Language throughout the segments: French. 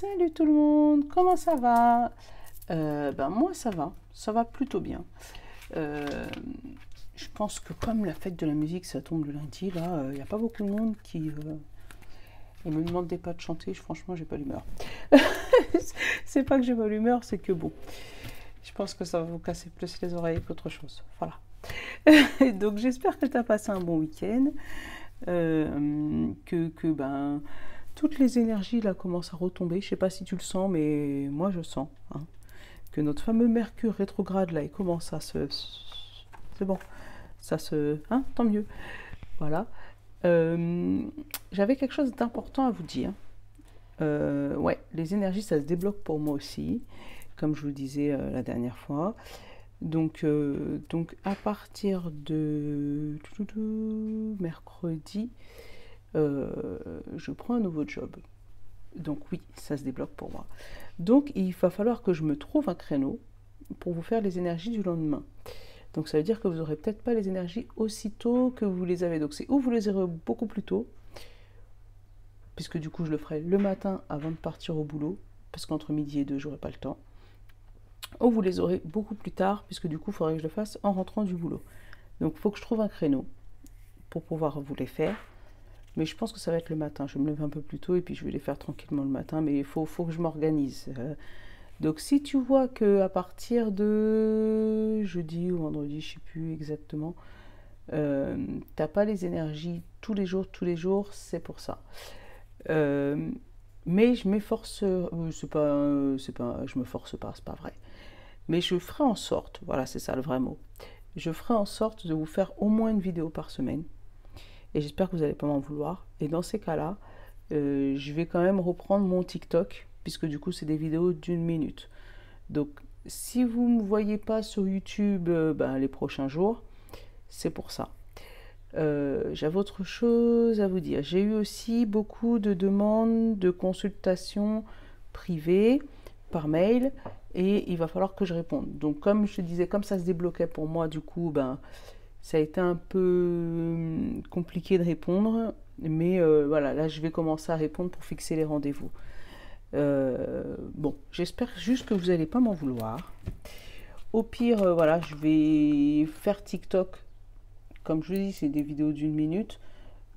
Salut tout le monde, comment ça va? Moi ça va plutôt bien. Euh, je pense que comme la fête de la musique ça tombe le lundi, là, il n'y a pas beaucoup de monde qui me demandait pas de chanter, franchement j'ai pas l'humeur. C'est pas que j'ai pas l'humeur, c'est que bon, je pense que ça va vous casser plus les oreilles qu'autre chose. Voilà. Donc j'espère que tu as passé un bon week-end, que toutes les énergies là commencent à retomber. Je sais pas si tu le sens, mais moi je sens hein, que notre fameux Mercure rétrograde là, il commence à se, c'est bon, ça se, hein, tant mieux. Voilà. Euh, J'avais quelque chose d'important à vous dire. Ouais, les énergies ça se débloque pour moi aussi, comme je vous le disais la dernière fois. Donc à partir de mercredi, je prends un nouveau job. Donc oui, ça se débloque pour moi. Donc il va falloir que je me trouve un créneau pour vous faire les énergies du lendemain. Donc ça veut dire que vous n'aurez peut-être pas les énergies aussitôt que vous les avez. Donc c'est ou vous les aurez beaucoup plus tôt, puisque du coup je le ferai le matin avant de partir au boulot, parce qu'entre midi et 2, j'aurai pas le temps. Ou vous les aurez beaucoup plus tard, puisque du coup il faudrait que je le fasse en rentrant du boulot. Donc il faut que je trouve un créneau pour pouvoir vous les faire. Mais je pense que ça va être le matin. Je vais me lever un peu plus tôt et puis je vais les faire tranquillement le matin. Mais il faut que je m'organise. Donc si tu vois que à partir de jeudi ou vendredi, je ne sais plus exactement, t'as pas les énergies tous les jours, c'est pour ça. Mais je m'efforce, je me force pas, c'est pas vrai. Mais je ferai en sorte, voilà, c'est ça le vrai mot. Je ferai en sorte de vous faire au moins une vidéo par semaine. Et j'espère que vous n'allez pas m'en vouloir. Et dans ces cas-là, je vais quand même reprendre mon TikTok, puisque du coup, c'est des vidéos d'une minute. Donc, si vous ne me voyez pas sur YouTube les prochains jours, c'est pour ça. J'avais autre chose à vous dire. J'ai eu aussi beaucoup de demandes de consultations privées par mail et il va falloir que je réponde. Donc, comme je te disais, comme ça se débloquait pour moi, du coup, ça a été un peu compliqué de répondre, mais voilà, là je vais commencer à répondre pour fixer les rendez-vous. Bon, j'espère juste que vous n'allez pas m'en vouloir. Au pire, voilà, je vais faire TikTok. Comme je vous dis, c'est des vidéos d'une minute.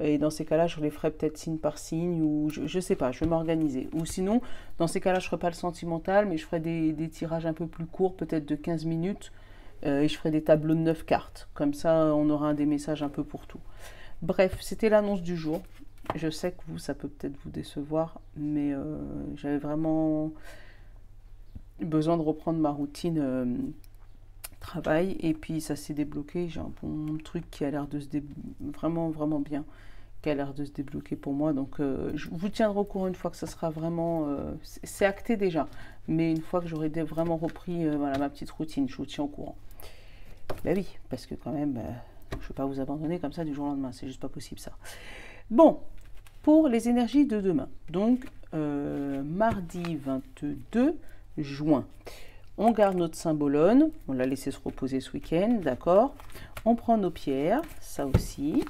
Et dans ces cas-là, je les ferai peut-être signe par signe, ou je sais pas, je vais m'organiser. Ou sinon, dans ces cas-là, je ne ferai pas le sentimental, mais je ferai des tirages un peu plus courts, peut-être de 15 minutes. Et je ferai des tableaux de 9 cartes. Comme ça, on aura des messages un peu pour tout. Bref, c'était l'annonce du jour. Je sais que vous, ça peut peut-être vous décevoir, mais j'avais vraiment besoin de reprendre ma routine travail. Et puis, ça s'est débloqué. J'ai un bon truc qui a l'air de se vraiment, vraiment bien, qui a l'air de se débloquer pour moi. Donc, je vous tiendrai au courant une fois que ça sera vraiment... c'est acté déjà. Mais une fois que j'aurai vraiment repris voilà, ma petite routine, je vous tiens au courant. Ben oui, parce que quand même, je ne vais pas vous abandonner comme ça du jour au lendemain, c'est juste pas possible ça. Bon, pour les énergies de demain, donc mardi 22 juin, on garde notre symbolone, on l'a laissé se reposer ce week-end, d'accord. On prend nos pierres, ça aussi.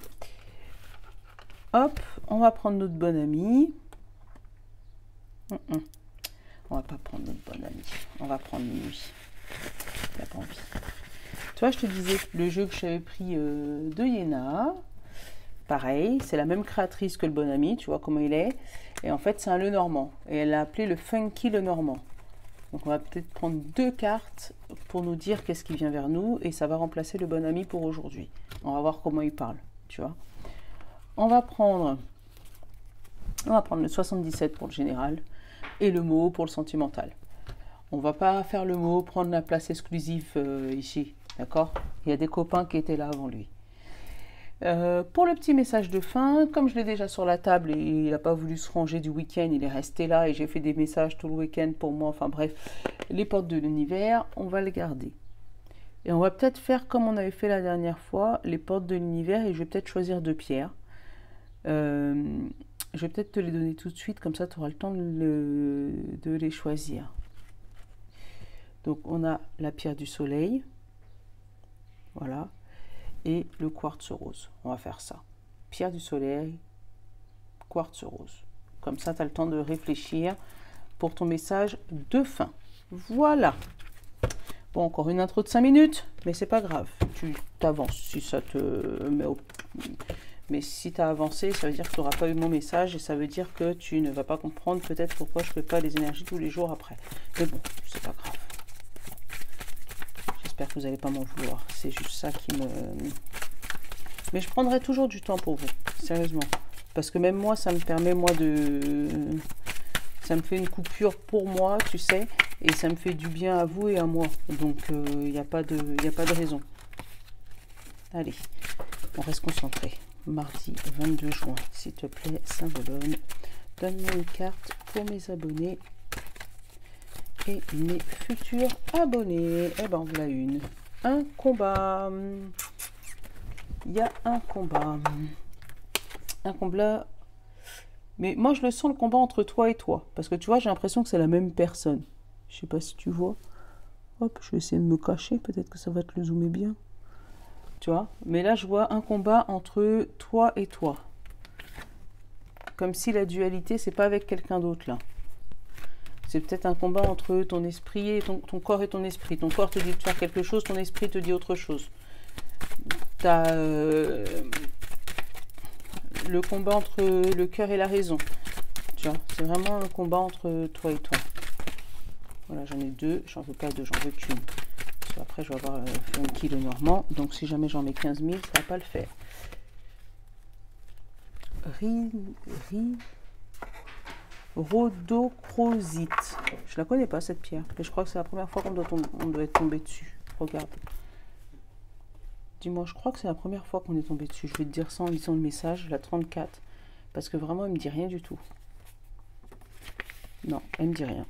Hop, on va prendre notre bon ami. On va pas prendre notre bon ami, on va prendre Nuit. Il n'a pas envie. Tu vois, je te disais, le jeu que j'avais pris de Yéna, pareil, c'est la même créatrice que le bon ami, tu vois comment il est. Et en fait, c'est un Lenormand. Et elle l'a appelé le Funky Lenormand. Donc on va peut-être prendre 2 cartes pour nous dire qu'est-ce qui vient vers nous. Et ça va remplacer le bon ami pour aujourd'hui. On va voir comment il parle, tu vois. On va prendre le 77 pour le général et le mot pour le sentimental. On va pas faire le mot, prendre la place exclusive ici, d'accord? Il y a des copains qui étaient là avant lui. Pour le petit message de fin, comme je l'ai déjà sur la table et il n'a pas voulu se ranger du week-end, il est resté là et j'ai fait des messages tout le week-end pour moi, enfin bref, les portes de l'univers, on va les garder. Et on va peut-être faire comme on avait fait la dernière fois, les portes de l'univers, et je vais peut-être choisir 2 pierres. Je vais peut-être te les donner tout de suite, comme ça tu auras le temps de les choisir. Donc on a la pierre du soleil, voilà, et le quartz rose. On va faire ça. Pierre du soleil, quartz rose. Comme ça, tu as le temps de réfléchir pour ton message de fin. Voilà. Bon, encore une intro de 5 minutes, mais c'est pas grave. Tu t'avances si ça te met au... Mais si tu as avancé, ça veut dire que tu n'auras pas eu mon message et ça veut dire que tu ne vas pas comprendre peut-être pourquoi je ne fais pas les énergies tous les jours après. Mais bon, c'est pas grave. J'espère que vous n'allez pas m'en vouloir. C'est juste ça qui me... Mais je prendrai toujours du temps pour vous, sérieusement. Parce que même moi, ça me permet, moi, de... Ça me fait une coupure pour moi, tu sais, et ça me fait du bien à vous et à moi. Donc, il n'y a pas de raison. Allez, on reste concentré. Mardi 22 juin, s'il te plaît, Saint-Bologne. Donne-moi une carte pour mes abonnés et mes futurs abonnés. Eh ben, voilà une. Un combat. Il y a un combat. Un combat. Mais moi, je le sens, le combat entre toi et toi. Parce que tu vois, j'ai l'impression que c'est la même personne. Je sais pas si tu vois. Hop, je vais essayer de me cacher. Peut-être que ça va te le zoomer bien. Tu vois, mais là je vois un combat entre toi et toi, comme si la dualité c'est pas avec quelqu'un d'autre là, c'est peut-être un combat entre ton esprit et ton corps et ton esprit. Ton corps te dit de faire quelque chose, ton esprit te dit autre chose. T'as le combat entre le cœur et la raison, tu vois, c'est vraiment un combat entre toi et toi. Voilà, j'en ai deux, j'en veux pas deux, j'en veux qu'une. Après, je vais avoir Funky le Normand. Donc, si jamais j'en mets 15 000, ça va pas le faire. Rhodochrosite. Je la connais pas, cette pierre. Mais je crois que c'est la première fois qu'on doit être tombé dessus. Regarde. Dis-moi, je crois que c'est la première fois qu'on est tombé dessus. Je vais te dire ça en lisant le message, la 34. Parce que vraiment, elle me dit rien du tout. Non, elle me dit rien.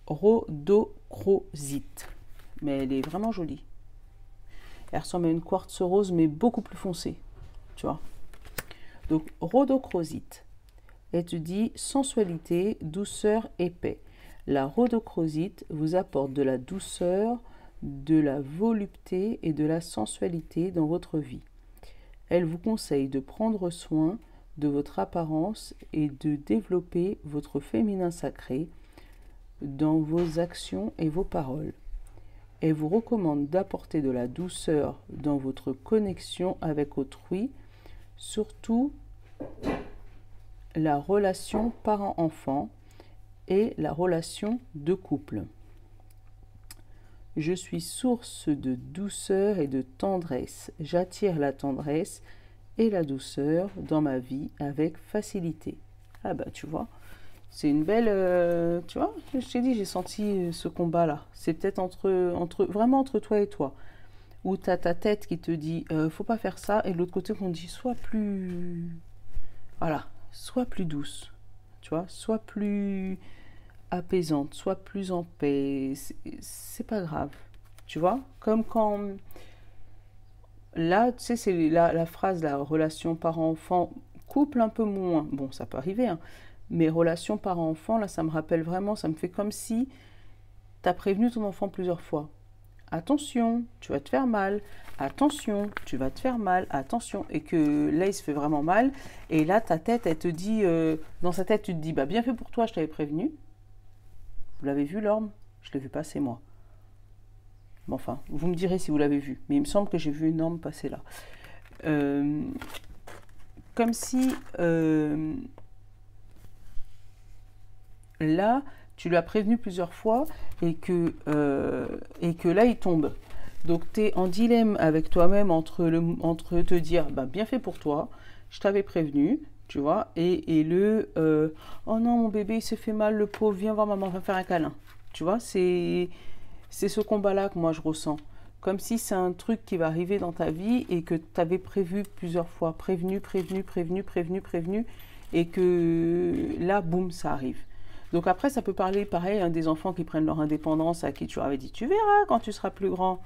Rhodochrosite. Mais elle est vraiment jolie. Elle ressemble à une quartz rose, mais beaucoup plus foncée. Tu vois. Donc, rhodochrosite. Elle te dit sensualité, douceur et paix. La rhodochrosite vous apporte de la douceur, de la volupté et de la sensualité dans votre vie. Elle vous conseille de prendre soin de votre apparence et de développer votre féminin sacré dans vos actions et vos paroles. Elle vous recommande d'apporter de la douceur dans votre connexion avec autrui, surtout la relation parent-enfant et la relation de couple. Je suis source de douceur et de tendresse. J'attire la tendresse et la douceur dans ma vie avec facilité. Ah bah tu vois. C'est une belle... tu vois, je t'ai dit, j'ai senti ce combat-là. C'est peut-être vraiment entre toi et toi. Où tu as ta tête qui te dit, faut pas faire ça. Et de l'autre côté, qu'on dit, sois plus... Voilà, sois plus douce. Tu vois, sois plus apaisante, sois plus en paix. C'est pas grave. Tu vois, comme quand... Là, tu sais, c'est la phrase, la relation parent-enfant, couple un peu moins. Bon, ça peut arriver, hein. Mes relations parents-enfants, là, ça me rappelle vraiment, ça me fait comme si tu as prévenu ton enfant plusieurs fois. Attention, tu vas te faire mal. Attention, tu vas te faire mal. Attention. Et que là, il se fait vraiment mal. Et là, ta tête, elle te dit, dans sa tête, tu te dis, bah, bien fait pour toi, je t'avais prévenu. Vous l'avez vu, l'orme? Je l'ai vu passer, moi. Bon, enfin, vous me direz si vous l'avez vu. Mais il me semble que j'ai vu une orme passer là. Comme si... là, tu l'as prévenu plusieurs fois et que là, il tombe. Donc, tu es en dilemme avec toi-même entre te dire, bah, bien fait pour toi, je t'avais prévenu, tu vois, et oh non, mon bébé, il s'est fait mal, le pauvre, viens voir maman, va faire un câlin. Tu vois, c'est ce combat-là que moi, je ressens. Comme si c'est un truc qui va arriver dans ta vie et que tu avais prévu plusieurs fois, prévenu, et que là, boum, ça arrive. Donc après, ça peut parler, pareil, hein, des enfants qui prennent leur indépendance, à qui tu avais dit, tu verras quand tu seras plus grand,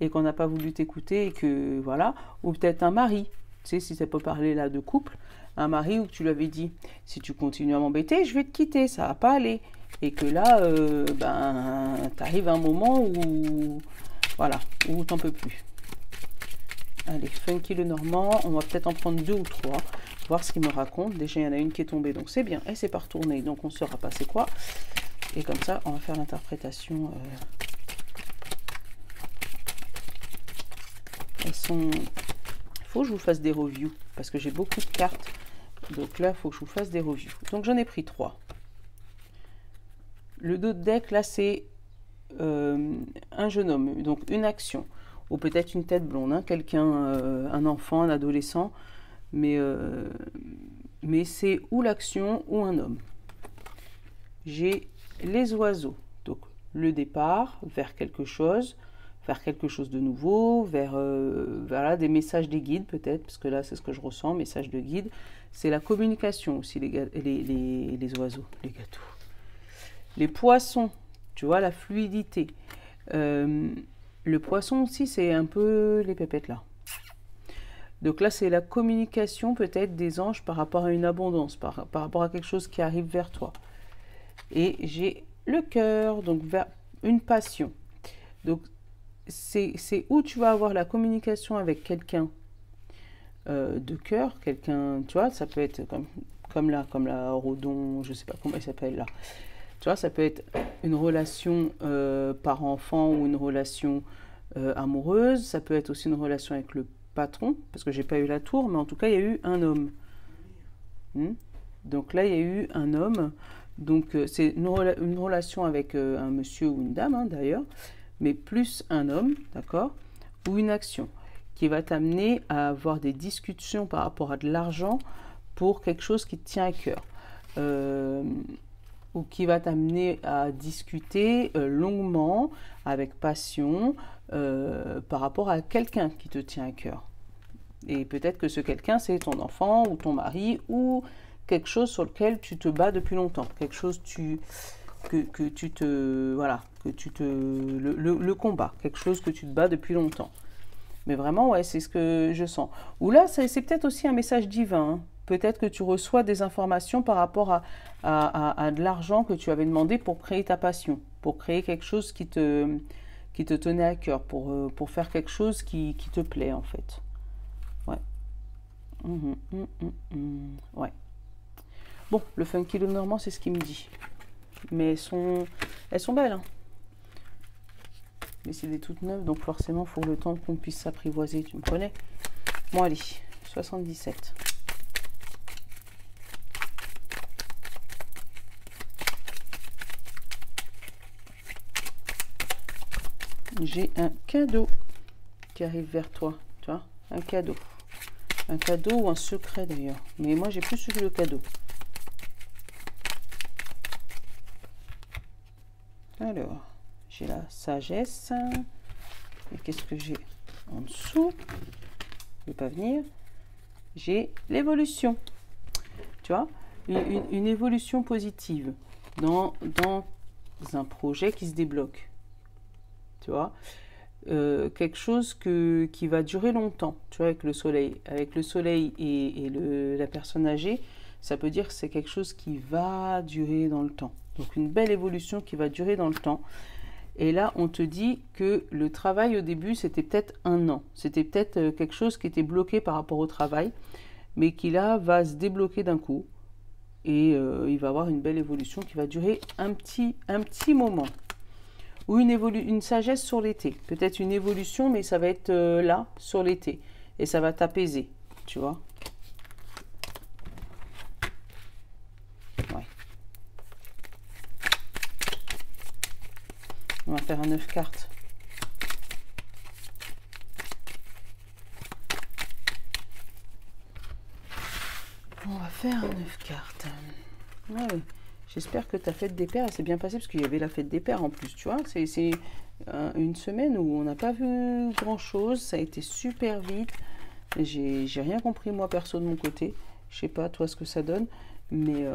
et qu'on n'a pas voulu t'écouter, et que, voilà, ou peut-être un mari, tu sais, si ça peut parler là de couple, un mari où tu lui avais dit, si tu continues à m'embêter, je vais te quitter, ça va pas aller, et que là, ben, t'arrives à un moment où, voilà, où t'en peux plus. Allez, Funky le Normand, on va peut-être en prendre 2 ou 3. voir ce qu'il me raconte. Déjà, il y en a une qui est tombée, donc c'est bien. Elle s'est pas retournée, donc on saura pas c'est quoi. Et comme ça, on va faire l'interprétation. Elles sont... Il faut que je vous fasse des reviews, parce que j'ai beaucoup de cartes. Donc là, il faut que je vous fasse des reviews. Donc j'en ai pris 3. Le dos de deck, là, c'est un jeune homme, donc une action. Ou peut-être une tête blonde, hein, quelqu'un, un enfant, un adolescent. Mais c'est ou l'action ou un homme. J'ai les oiseaux. Donc le départ vers quelque chose de nouveau, vers voilà, des messages des guides peut-être, parce que là c'est ce que je ressens, messages de guide. C'est la communication aussi, les oiseaux, les gâteaux. Les poissons, tu vois, la fluidité. Le poisson aussi, c'est un peu les pépettes là. Donc là, c'est la communication peut-être des anges par rapport à une abondance, par rapport à quelque chose qui arrive vers toi. Et j'ai le cœur, donc vers une passion. Donc c'est où tu vas avoir la communication avec quelqu'un de cœur, quelqu'un, tu vois, ça peut être comme la Rodon, je sais pas comment elle s'appelle là. Tu vois, ça peut être une relation parent-enfant ou une relation amoureuse. Ça peut être aussi une relation avec le patron, parce que j'ai pas eu la tour, mais en tout cas, il y a eu un homme. Donc là, il y a eu un homme. Donc, c'est une relation avec un monsieur ou une dame, hein, d'ailleurs, mais plus un homme, d'accord, ou une action qui va t'amener à avoir des discussions par rapport à de l'argent pour quelque chose qui te tient à cœur. Ou qui va t'amener à discuter longuement, avec passion, par rapport à quelqu'un qui te tient à cœur. Et peut-être que ce quelqu'un, c'est ton enfant, ou ton mari, ou quelque chose sur lequel tu te bats depuis longtemps. Quelque chose le combat, quelque chose que tu te bats depuis longtemps. Mais vraiment, ouais, c'est ce que je sens. Ou là, c'est peut-être aussi un message divin, hein. Peut-être que tu reçois des informations par rapport à de l'argent que tu avais demandé pour créer ta passion, pour créer quelque chose qui te tenait à cœur, pour faire quelque chose qui te plaît en fait. Ouais. Ouais. Bon, le funky le normand, c'est ce qu'il me dit. Mais elles sont belles, hein. Mais c'est des toutes neuves, donc forcément, il faut le temps qu'on puisse s'apprivoiser, tu me connais. Bon, allez, 77. J'ai un cadeau qui arrive vers toi, tu vois, un cadeau ou un secret d'ailleurs, mais moi j'ai plus eu le cadeau. Alors, j'ai la sagesse, et qu'est-ce que j'ai en dessous? Je ne vais pas venir. J'ai l'évolution, tu vois, une évolution positive dans un projet qui se débloque. Tu vois, quelque chose qui va durer longtemps, tu vois, avec le soleil. Avec le soleil et la personne âgée, ça peut dire que c'est quelque chose qui va durer dans le temps. Donc une belle évolution qui va durer dans le temps. Et là, on te dit que le travail au début, c'était peut-être un an. C'était peut-être quelque chose qui était bloqué par rapport au travail, mais qui là va se débloquer d'un coup. Et il va avoir une belle évolution qui va durer un petit moment. Ou une sagesse sur l'été. Peut-être une évolution, mais ça va être là, sur l'été. Et ça va t'apaiser, tu vois. Ouais. On va faire un 9 cartes. On va faire un 9 cartes. Ouais. J'espère que ta fête des pères s'est bien passée, parce qu'il y avait la fête des pères en plus, tu vois. C'est une semaine où on n'a pas vu grand-chose, ça a été super vite. J'ai rien compris, moi, perso, de mon côté. Je sais pas, toi, ce que ça donne, mais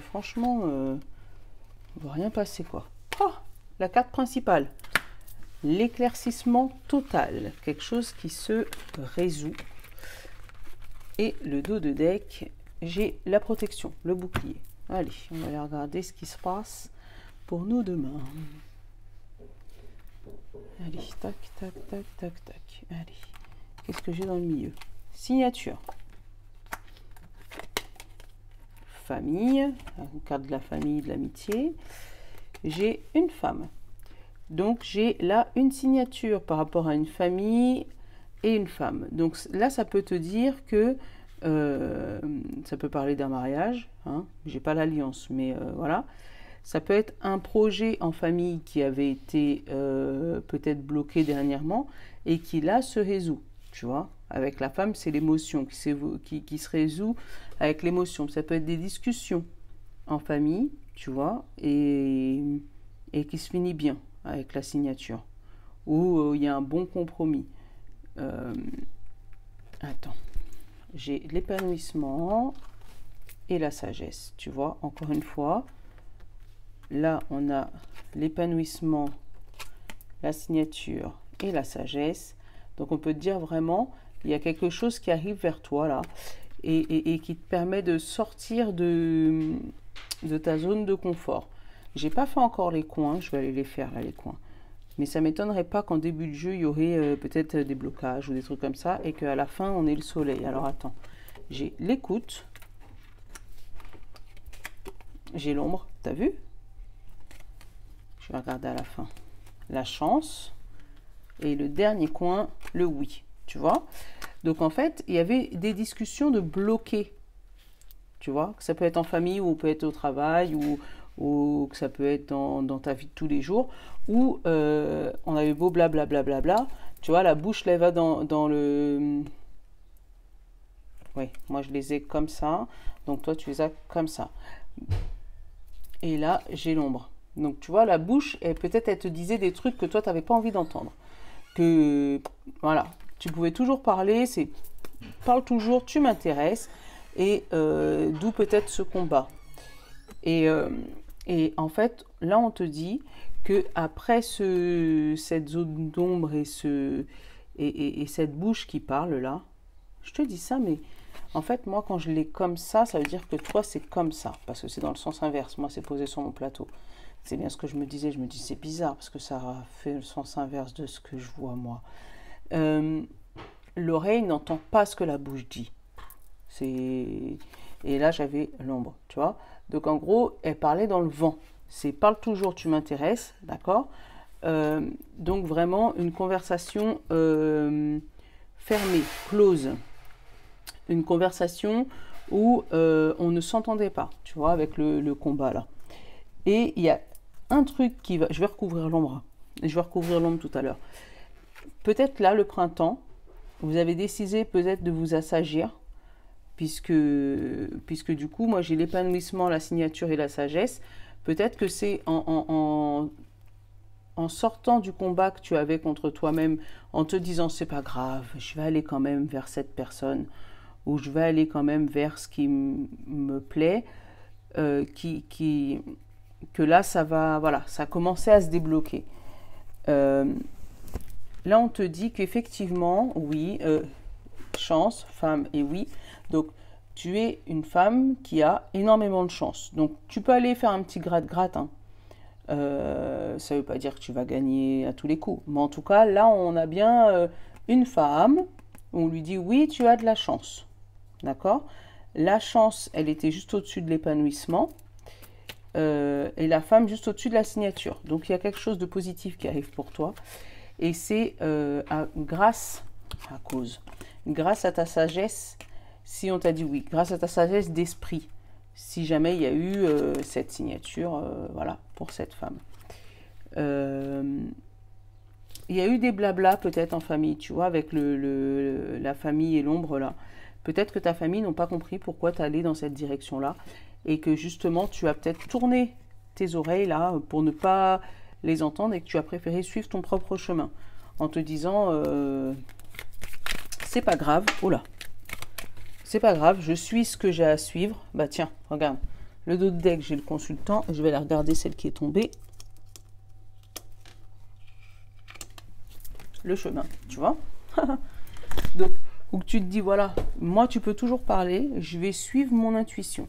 franchement, il va rien passer, quoi. Oh, la carte principale. L'éclaircissement total. Quelque chose qui se résout. Et le dos de deck, j'ai la protection, le bouclier. Allez, on va aller regarder ce qui se passe pour nous demain. Allez, tac, tac, tac, tac, tac. Allez, Qu'est-ce que j'ai dans le milieu? Signature. Famille, une carte de la famille, de l'amitié. J'ai une femme. Donc, j'ai là une signature par rapport à une famille et une femme. Donc là, ça peut te dire que ça peut parler d'un mariage. Hein. J'ai pas l'alliance, mais voilà. Ça peut être un projet en famille qui avait été peut-être bloqué dernièrement et qui là se résout. Tu vois, avec la femme, c'est l'émotion qui se résout avec l'émotion. Ça peut être des discussions en famille, tu vois, et qui se finit bien avec la signature. Ou il y a un bon compromis. Attends, j'ai l'épanouissement et la sagesse, tu vois, encore une fois. Là, on a l'épanouissement, la signature et la sagesse. Donc, on peut te dire vraiment, il y a quelque chose qui arrive vers toi, là, et qui te permet de sortir de ta zone de confort. J'ai pas fait encore les coins, je vais aller les faire, là, les coins. Mais ça ne m'étonnerait pas qu'en début de jeu, il y aurait peut-être des blocages ou des trucs comme ça, et qu'à la fin, on ait le soleil. Alors, attends, j'ai l'écoute, j'ai l'ombre, t'as vu? Je vais regarder à la fin. La chance. Et le dernier coin, le oui. Tu vois? Donc, en fait, il y avait des discussions de bloquer. Tu vois? Que ça peut être en famille ou peut être au travail ou que ça peut être dans ta vie de tous les jours. Où on avait beau blablabla. Bla, bla, bla, tu vois, la bouche, là, va dans le... Oui, moi, je les ai comme ça. Donc, toi, tu les as comme ça. Et là, j'ai l'ombre. Donc, tu vois, la bouche, peut-être, elle te disait des trucs que toi, tu n'avais pas envie d'entendre. Que, voilà, tu pouvais toujours parler, c'est parle toujours, tu m'intéresses, et d'où peut-être ce combat. Et en fait, là, on te dit que après cette zone d'ombre et cette bouche qui parle, là, je te dis ça, mais en fait, moi, quand je l'ai comme ça veut dire que toi, c'est comme ça, parce que c'est dans le sens inverse. Moi, c'est posé sur mon plateau. C'est bien ce que je me disais. Je me dis, c'est bizarre, parce que ça fait le sens inverse de ce que je vois, moi. L'oreille n'entend pas ce que la bouche dit. Et là, j'avais l'ombre, tu vois. Donc, en gros, elle parlait dans le vent. C'est parle toujours, tu m'intéresses, d'accord? Donc, vraiment, une conversation fermée, close. Une conversation où on ne s'entendait pas, tu vois, avec le combat, là. Et il y a un truc qui va... Je vais recouvrir l'ombre. Je vais recouvrir l'ombre tout à l'heure. Peut-être là, le printemps, vous avez décidé peut-être de vous assagir, puisque du coup, moi, j'ai l'épanouissement, la signature et la sagesse. Peut-être que c'est en sortant du combat que tu avais contre toi-même, en te disant, c'est pas grave, je vais aller quand même vers cette personne, ou je vais aller quand même vers ce qui me plaît, que là, ça va, voilà, ça a commencé à se débloquer. Là, on te dit qu'effectivement, oui, chance, femme et oui. Donc, tu es une femme qui a énormément de chance. Donc, tu peux aller faire un petit gratte-gratte. Hein. Ça ne veut pas dire que tu vas gagner à tous les coups. Mais en tout cas, là, on a bien une femme. On lui dit, oui, tu as de la chance. D'accord? La chance, elle était juste au-dessus de l'épanouissement. Et la femme juste au-dessus de la signature. Donc, il y a quelque chose de positif qui arrive pour toi. Et c'est grâce à ta sagesse, si on t'a dit oui, grâce à ta sagesse d'esprit, si jamais il y a eu cette signature, voilà, pour cette femme. Il y a eu des blablas peut-être en famille, tu vois, avec la famille et l'ombre là. Peut-être que ta famille n'ont pas compris pourquoi tu allais dans cette direction-là et que justement tu as peut-être tourné tes oreilles là pour ne pas les entendre et que tu as préféré suivre ton propre chemin en te disant c'est pas grave, oh là, c'est pas grave, je suis ce que j'ai à suivre. Bah tiens, regarde, le dos de deck, j'ai le consultant, je vais aller regarder celle qui est tombée. Le chemin, tu vois. Donc, où tu te dis, voilà, moi tu peux toujours parler, je vais suivre mon intuition.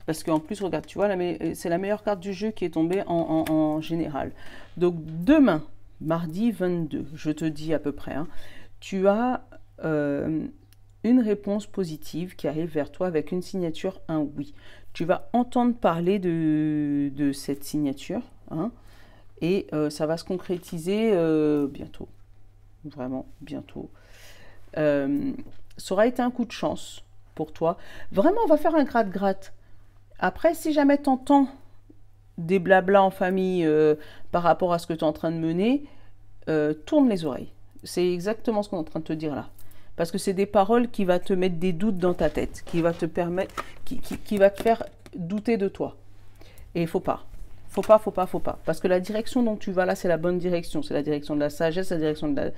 Parce qu'en plus, regarde, tu vois, c'est la meilleure carte du jeu qui est tombée en général. Donc, demain, mardi 22, je te dis à peu près, hein, tu as une réponse positive qui arrive vers toi avec une signature, un oui. Tu vas entendre parler de cette signature, hein, et ça va se concrétiser bientôt, vraiment bientôt. Ça aura été un coup de chance pour toi. Vraiment, on va faire un gratte-gratte. Après, si jamais tu entends des blablas en famille par rapport à ce que tu es en train de mener, tourne les oreilles. C'est exactement ce qu'on est en train de te dire là. Parce que c'est des paroles qui vont te mettre des doutes dans ta tête, qui va te permettre, qui va te faire douter de toi. Et il faut pas. Faut pas. Parce que la direction dont tu vas là, c'est la bonne direction. C'est la direction de la sagesse, la direction de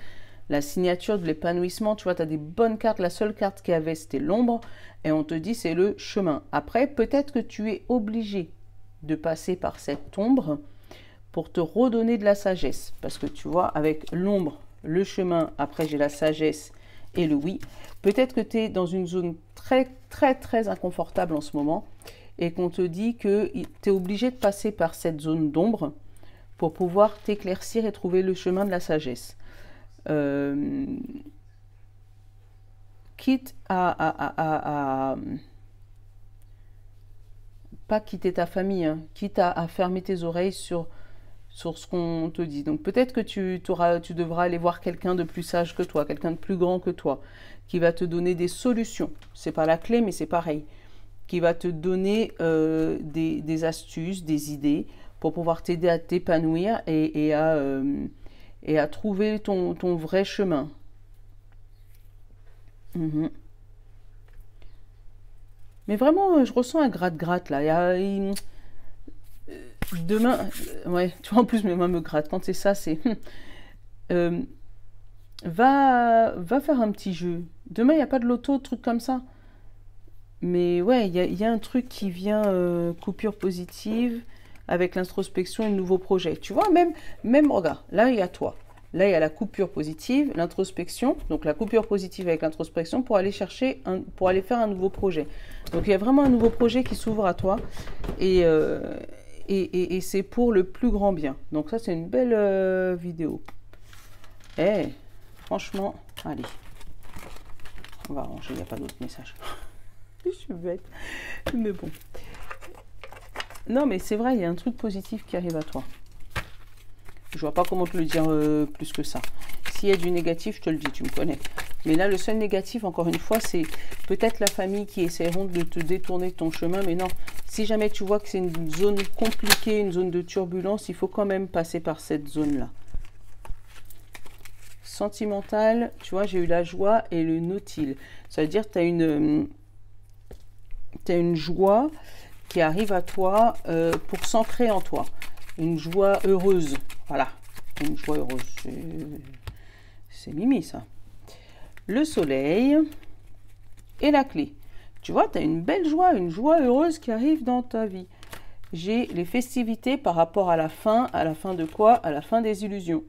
la signature, de l'épanouissement. Tu vois, tu as des bonnes cartes. La seule carte qu'il y avait, c'était l'ombre. Et on te dit, c'est le chemin. Après, peut-être que tu es obligé de passer par cette ombre pour te redonner de la sagesse. Parce que tu vois, avec l'ombre, le chemin, après j'ai la sagesse et le oui. Peut-être que tu es dans une zone très inconfortable en ce moment et qu'on te dit que tu es obligé de passer par cette zone d'ombre pour pouvoir t'éclaircir et trouver le chemin de la sagesse. Quitte à pas quitter ta famille, hein, quitte à fermer tes oreilles sur ce qu'on te dit. Donc peut-être que tu devras aller voir quelqu'un de plus sage que toi, quelqu'un de plus grand que toi, qui va te donner des solutions. C'est pas la clé, mais c'est pareil. Qui va te donner des astuces, des idées pour pouvoir t'aider à t'épanouir et à trouver ton vrai chemin. Mais vraiment, je ressens un gratte-gratte là. Demain, ouais, tu vois, en plus mes mains me grattent. Quand c'est ça, c'est... va faire un petit jeu. Demain, il n'y a pas de loto, truc comme ça. Mais ouais, il y a un truc qui vient, coupure positive, avec l'introspection et le nouveau projet. Tu vois, même regarde, là, il y a toi. Là, il y a la coupure positive, l'introspection. Donc, la coupure positive avec l'introspection pour aller pour aller faire un nouveau projet. Donc, il y a vraiment un nouveau projet qui s'ouvre à toi. Et c'est pour le plus grand bien. Donc, ça, c'est une belle vidéo. Franchement, allez. On va ranger, il n'y a pas d'autres messages. Je suis bête. Mais bon. Non, mais c'est vrai, il y a un truc positif qui arrive à toi. Je vois pas comment te le dire plus que ça. S'il y a du négatif, je te le dis, tu me connais. Mais là, le seul négatif, encore une fois, c'est peut-être la famille qui essaieront de te détourner de ton chemin. Mais non, si jamais tu vois que c'est une zone compliquée, une zone de turbulence, il faut quand même passer par cette zone-là. Sentimental, tu vois, j'ai eu la joie et le nautile. Ça veut dire que tu as une joie qui arrive à toi pour s'ancrer en toi. Une joie heureuse. Voilà, une joie heureuse. C'est mimi, ça. Le soleil et la clé. Tu vois, tu as une belle joie, une joie heureuse qui arrive dans ta vie. J'ai les festivités par rapport à la fin de quoi? À la fin des illusions.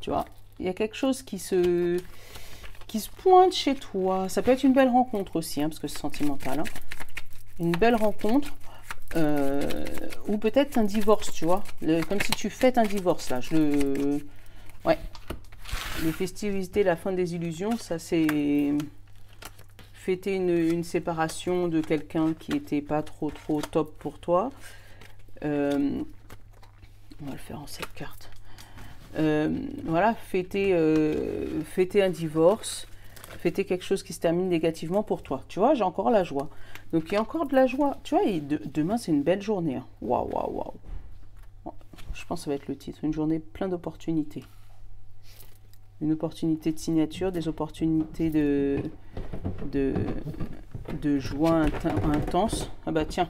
Tu vois, il y a quelque chose qui se pointe chez toi. Ça peut être une belle rencontre aussi, hein, parce que c'est sentimental. Hein. Une belle rencontre. Ou peut-être un divorce, tu vois. Comme si tu fêtes un divorce, là. Ouais. Les festivités, la fin des illusions, ça c'est fêter une séparation de quelqu'un qui n'était pas trop top pour toi. On va le faire en cette carte. Voilà, fêter un divorce, fêter quelque chose qui se termine négativement pour toi. Tu vois, j'ai encore la joie. Donc, il y a encore de la joie. Tu vois, demain, c'est une belle journée. Hein. Waouh. Je pense que ça va être le titre. Une journée pleine d'opportunités. Une opportunité de signature, des opportunités de joie intense. Ah bah tiens,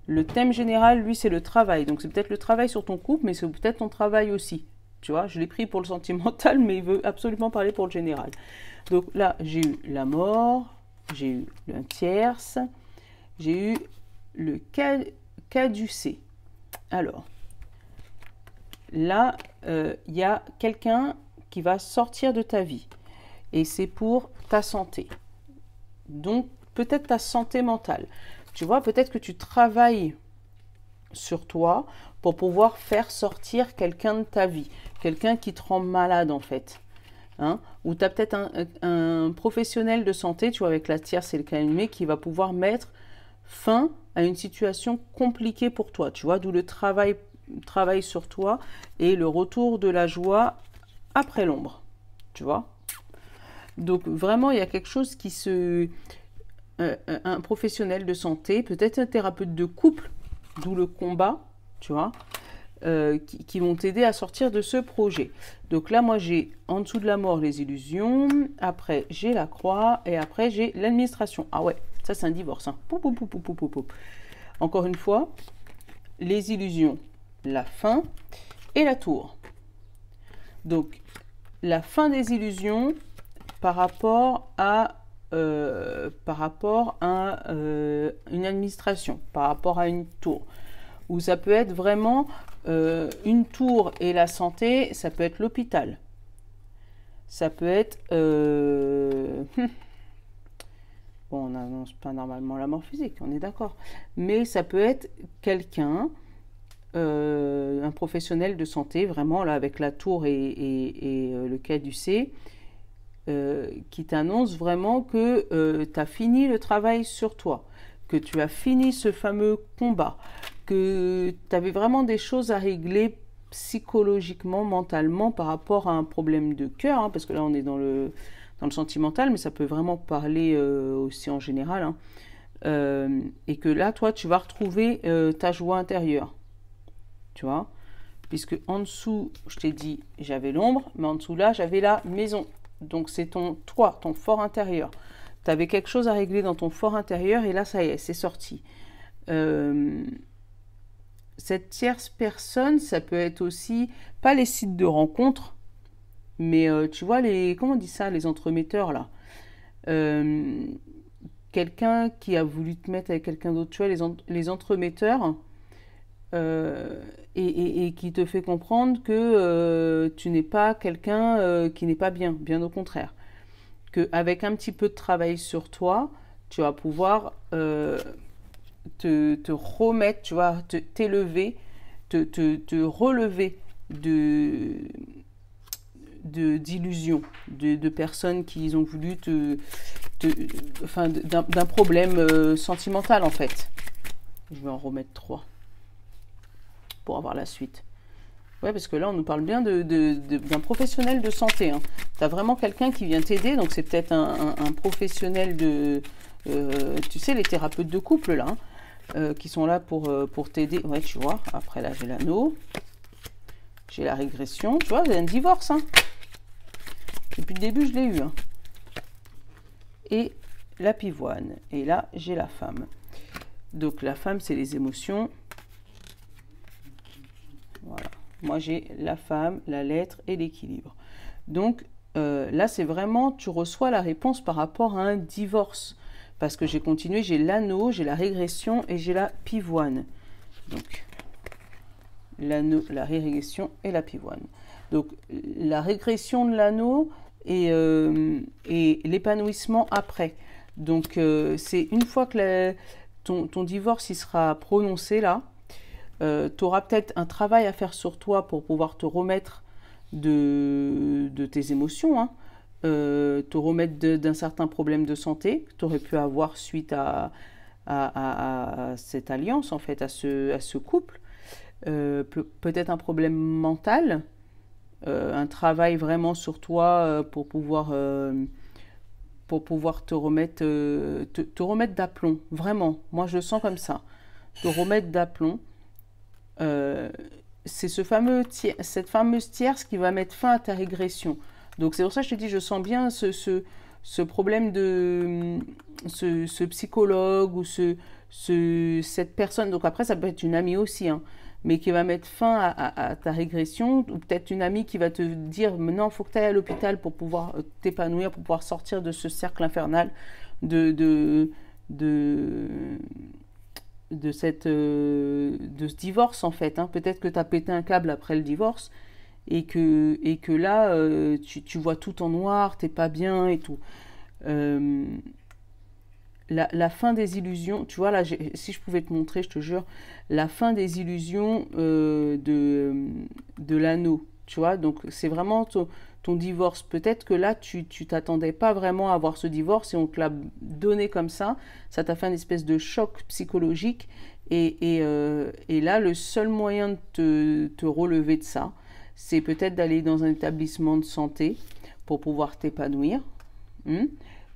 le thème général, lui, c'est le travail. Donc, c'est peut-être le travail sur ton couple, mais c'est peut-être ton travail aussi. Tu vois, je l'ai pris pour le sentimental, mais il veut absolument parler pour le général. Donc là, j'ai eu la mort, j'ai eu un tierce, j'ai eu le caducée. Alors, là, il y a quelqu'un qui va sortir de ta vie. Et c'est pour ta santé. Donc, peut-être ta santé mentale. Tu vois, peut-être que tu travailles sur toi pour pouvoir faire sortir quelqu'un de ta vie. Quelqu'un qui te rend malade, en fait. hein, ou tu as peut-être un professionnel de santé, tu vois, avec la tierce et le cas animé, qui va pouvoir mettre fin à une situation compliquée pour toi, tu vois, d'où le travail sur toi et le retour de la joie après l'ombre, tu vois. Donc vraiment, il y a quelque chose qui se... un professionnel de santé, peut-être un thérapeute de couple, d'où le combat, tu vois, qui vont t'aider à sortir de ce projet. Donc là, moi, j'ai en dessous de la mort les illusions, après j'ai la croix, et après j'ai l'administration. Ah ouais, ça c'est un divorce. Hein. Pou, pou, pou, pou, pou, pou, pou. Encore une fois, les illusions, la fin et la tour. Donc, la fin des illusions par rapport à une administration, par rapport à une tour. Ou ça peut être vraiment une tour et la santé, ça peut être l'hôpital. Ça peut être... Bon, on n'annonce pas normalement la mort physique, on est d'accord. Mais ça peut être quelqu'un, un professionnel de santé, vraiment, là, avec la tour et le caducé, qui t'annonce vraiment que tu as fini le travail sur toi, que tu as fini ce fameux combat, que tu avais vraiment des choses à régler psychologiquement, mentalement, par rapport à un problème de cœur, hein, parce que là, on est dans le sentimental, mais ça peut vraiment parler aussi en général. Hein. Et que là, toi, tu vas retrouver ta joie intérieure. Tu vois, puisque en dessous, je t'ai dit, j'avais l'ombre, mais en dessous là, j'avais la maison. Donc, c'est ton toit, ton fort intérieur. Tu avais quelque chose à régler dans ton fort intérieur, et là, ça y est, c'est sorti. Cette tierce personne, ça peut être aussi, pas les sites de rencontres, mais tu vois, comment on dit ça, les entremetteurs, là. Quelqu'un qui a voulu te mettre avec quelqu'un d'autre, tu vois, les entremetteurs, et qui te fait comprendre que tu n'es pas quelqu'un qui n'est pas bien, bien au contraire. Qu'avec un petit peu de travail sur toi, tu vas pouvoir te remettre, tu vois, t'élever, te relever d'illusions, de personnes qui ont voulu d'un problème sentimental en fait. Je vais en remettre 3 pour avoir la suite. Ouais, parce que là, on nous parle bien d'un professionnel de santé. Hein. Tu as vraiment quelqu'un qui vient t'aider, donc c'est peut-être un professionnel de... tu sais, les thérapeutes de couple, là, hein, qui sont là pour t'aider. Ouais, tu vois, après là, j'ai l'anneau, j'ai la régression, tu vois, c'est un divorce. Hein. Depuis le début, je l'ai eu. Hein. Et la pivoine. Et là, j'ai la femme. Donc, la femme, c'est les émotions. Voilà. Moi, j'ai la femme, la lettre et l'équilibre. Donc, là, c'est vraiment, tu reçois la réponse par rapport à un divorce. Parce que j'ai continué, j'ai l'anneau, j'ai la régression et j'ai la pivoine. Donc, l'anneau, la régression et la pivoine. Donc, la régression de l'anneau et l'épanouissement après. Donc, c'est une fois que ton divorce il sera prononcé là, tu auras peut-être un travail à faire sur toi pour pouvoir te remettre de tes émotions, hein, te remettre d'un certain problème de santé que tu aurais pu avoir suite à cette alliance, en fait, à ce couple. Peut-être un problème mental, un travail vraiment sur toi pour pouvoir te remettre, te remettre d'aplomb, vraiment. Moi, je le sens comme ça. Te remettre d'aplomb. C'est cette fameuse tierce qui va mettre fin à ta régression. Donc c'est pour ça que je te dis, je sens bien ce problème de ce psychologue ou cette personne. Donc après, ça peut être une amie aussi, hein, mais qui va mettre fin à ta régression, ou peut-être une amie qui va te dire non, il faut que tu ailles à l'hôpital pour pouvoir t'épanouir, pour pouvoir sortir de ce cercle infernal de ce divorce en fait. Hein. Peut-être que tu as pété un câble après le divorce et que là, tu vois tout en noir, t'es pas bien et tout. La fin des illusions, tu vois là, si je pouvais te montrer, je te jure, la fin des illusions de l'anneau, tu vois, donc c'est vraiment ton ton divorce. Peut-être que là, tu t'attendais pas vraiment à avoir ce divorce et on te l'a donné comme ça. Ça t'a fait une espèce de choc psychologique. Et là, le seul moyen de te relever de ça, c'est peut-être d'aller dans un établissement de santé pour pouvoir t'épanouir.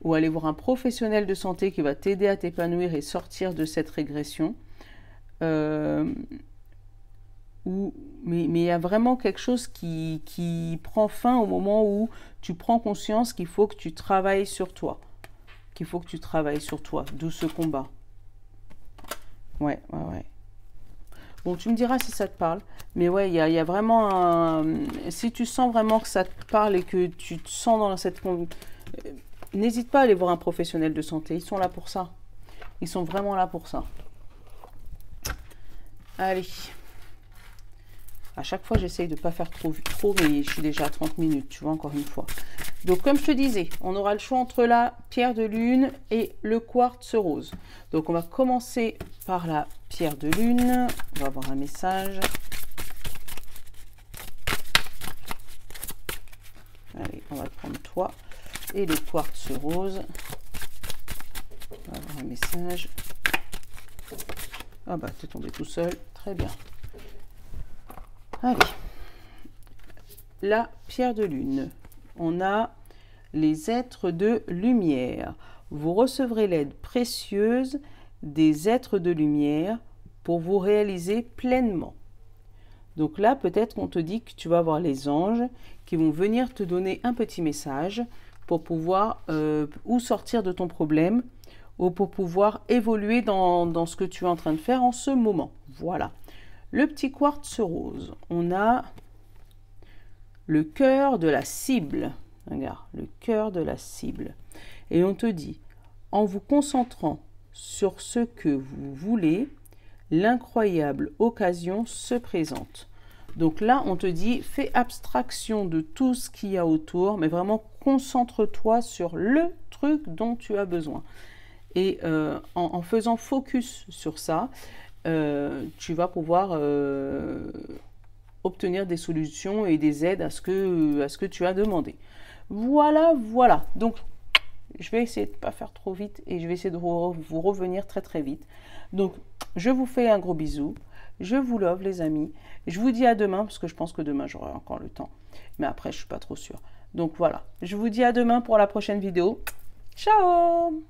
Ou aller voir un professionnel de santé qui va t'aider à t'épanouir et sortir de cette régression. Mais il y a vraiment quelque chose qui prend fin au moment où tu prends conscience qu'il faut que tu travailles sur toi. D'où ce combat. Ouais. Bon, tu me diras si ça te parle. Mais ouais, il y a vraiment un... Si tu sens vraiment que ça te parle et que tu te sens dans cette... N'hésite pas à aller voir un professionnel de santé. Ils sont là pour ça. Ils sont vraiment là pour ça. Allez. À chaque fois, j'essaye de ne pas faire trop, mais je suis déjà à 30 minutes, tu vois, encore une fois. Donc, comme je te disais, on aura le choix entre la pierre de lune et le quartz rose. Donc, on va commencer par la pierre de lune. On va avoir un message. Allez, on va prendre toi et le quartz rose. On va avoir un message. Ah bah, t'es tombé tout seul. Très bien. Allez, la pierre de lune, on a les êtres de lumière. Vous recevrez l'aide précieuse des êtres de lumière pour vous réaliser pleinement. Donc là, peut-être qu'on te dit que tu vas avoir les anges qui vont venir te donner un petit message pour pouvoir ou sortir de ton problème ou pour pouvoir évoluer dans ce que tu es en train de faire en ce moment. Voilà. Le petit quartz rose, on a le cœur de la cible. Regarde, le cœur de la cible. Et on te dit, en vous concentrant sur ce que vous voulez, l'incroyable occasion se présente. Donc là, on te dit, fais abstraction de tout ce qu'il y a autour, mais vraiment concentre-toi sur le truc dont tu as besoin. Et en faisant focus sur ça, tu vas pouvoir obtenir des solutions et des aides à ce que tu as demandé. Voilà. Donc, je vais essayer de ne pas faire trop vite et je vais essayer de vous revenir très très vite. Donc, je vous fais un gros bisou. Je vous love les amis. Je vous dis à demain parce que je pense que demain j'aurai encore le temps. Mais après, je ne suis pas trop sûre. Donc voilà, je vous dis à demain pour la prochaine vidéo. Ciao!